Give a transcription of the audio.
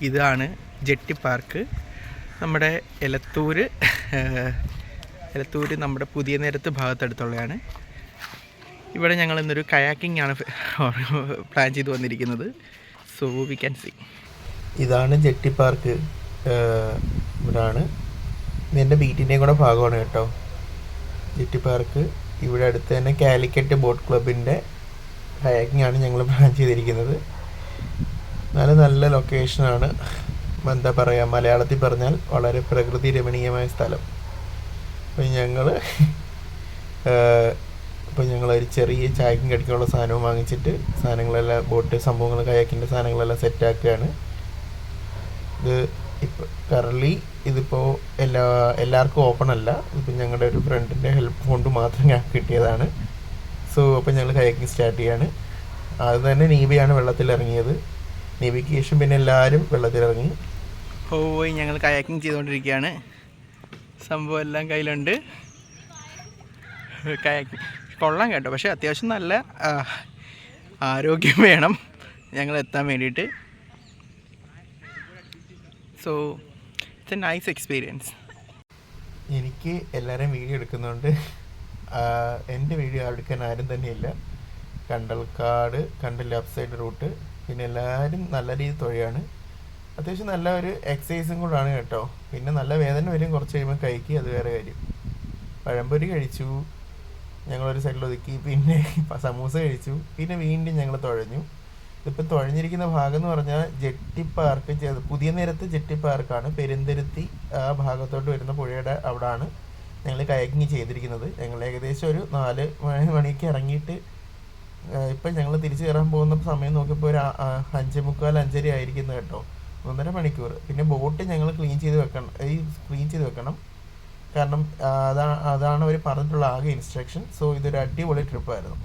ഇതാണ് jetty park. നമ്മുടെ എലത്തൂർ നമ്മുടെ പുതിയ നേരത്ത് ഭാഗത്തടുത്തുള്ളതാണ്. ഇവിടെ ഞങ്ങൾ ഇന്നൊരു കയാക്കിംഗ് ആണ് പ്ലാൻ ചെയ്ത് വന്നിരിക്കുന്നത്. So we can see. ഇതാണ് ജെട്ടി പാർക്ക്. ഇവിടാണ് ഇതിൻ്റെ ബീറ്റിൻ്റെയും കൂടെ ഭാഗമാണ് കേട്ടോ ജെട്ടി പാർക്ക്. ഇവിടെ അടുത്ത് തന്നെ കാലിക്കറ്റ് ബോട്ട് ക്ലബിൻ്റെ കയാക്കിംഗ് ആണ് ഞങ്ങൾ പ്ലാൻ ചെയ്തിരിക്കുന്നത്. നല്ല ലൊക്കേഷനാണ്. എന്താ പറയുക, മലയാളത്തിൽ പറഞ്ഞാൽ വളരെ പ്രകൃതി രമണീയമായ സ്ഥലം. അപ്പോൾ ഞങ്ങളൊരു ചെറിയ ചായക്കും കടിക്കാനുള്ള സാധനവും വാങ്ങിച്ചിട്ട് സാധനങ്ങളെല്ലാം ബോട്ട് സംഭവങ്ങൾ കയാക്കിൻ്റെ സാധനങ്ങളെല്ലാം സെറ്റാക്കുകയാണ്. ഇത് ഇപ്പോൾ കറൻലി ഇതിപ്പോൾ എല്ലാവർക്കും ഓപ്പൺ അല്ല. ഇതിപ്പോൾ ഞങ്ങളുടെ ഒരു ഫ്രണ്ടിൻ്റെ ഹെൽപ്പ് കൊണ്ട് മാത്രം ഞങ്ങൾക്ക് കിട്ടിയതാണ്. സോ അപ്പോൾ ഞങ്ങൾ കയാക്കിങ് സ്റ്റാർട്ട് ചെയ്യാണ്. അത് തന്നെ നീബയാണ് വെള്ളത്തിലിറങ്ങിയത്. നീബയ്ക്ക് ശേഷം പിന്നെ എല്ലാവരും വെള്ളത്തിലിറങ്ങി. പോയി ഞങ്ങൾ കയാക്കിങ് ചെയ്തുകൊണ്ടിരിക്കുകയാണ്. സംഭവം എല്ലാം കയ്യിലുണ്ട്. കയാക്കിങ് കൊള്ളാം കേട്ടോ. പക്ഷേ അത്യാവശ്യം നല്ല ആരോഗ്യം വേണം ഞങ്ങൾ എത്താൻ വേണ്ടിയിട്ട്. So it's A nice experience. എനിക്ക് എല്ലാവരെയും വീഡിയോ എടുക്കുന്നതുകൊണ്ട് എൻ്റെ വീഡിയോ എടുക്കാൻ ആരും തന്നെയില്ല. കണ്ടൽക്കാട് ലെഫ്റ്റ് സൈഡ് റൂട്ട്. പിന്നെ എല്ലാവരും നല്ല രീതിയിൽ തൊഴിലാണ്. അത്യാവശ്യം നല്ല ഒരു എക്സസൈസും കൂടാണ് കേട്ടോ. പിന്നെ നല്ല വേദന വരും കുറച്ച് കഴിയുമ്പോൾ കഴിക്കുക, അത് വേറെ കാര്യം. പഴംപൊരി കഴിച്ചു, ഞങ്ങളൊരു സൈഡിൽ ഒതുക്കി. പിന്നെ സമൂസ കഴിച്ചു. പിന്നെ വീണ്ടും ഞങ്ങൾ തുഴഞ്ഞു. ഇതിപ്പോൾ തുഴഞ്ഞിരിക്കുന്ന ഭാഗം എന്ന് പറഞ്ഞാൽ ജെട്ടി പാർക്ക്, പുതിയ നേരത്ത് ജെട്ടി പാർക്കാണ്. പെരുന്തുരുത്തി ആ ഭാഗത്തോട്ട് വരുന്ന പുഴയുടെ അവിടാണ് ഞങ്ങൾ കയാക്കിങ് ചെയ്തിരിക്കുന്നത്. ഞങ്ങൾ ഏകദേശം ഒരു 4 മണിക്ക് ഇറങ്ങിയിട്ട് ഇപ്പം ഞങ്ങൾ തിരിച്ചു കയറാൻ പോകുന്ന സമയം നോക്കിയപ്പോൾ ഒരു 5:45, 5:30 ആയിരിക്കുന്നത് കേട്ടോ. 1.5 മണിക്കൂർ. പിന്നെ ബോട്ട് ഞങ്ങൾ ക്ലീൻ ചെയ്ത് വെക്കണം. കാരണം അതാണ് അവർ പറഞ്ഞിട്ടുള്ള ആകെ ഇൻസ്ട്രക്ഷൻ. സോ ഇതൊരു അടിപൊളി ട്രിപ്പായിരുന്നു.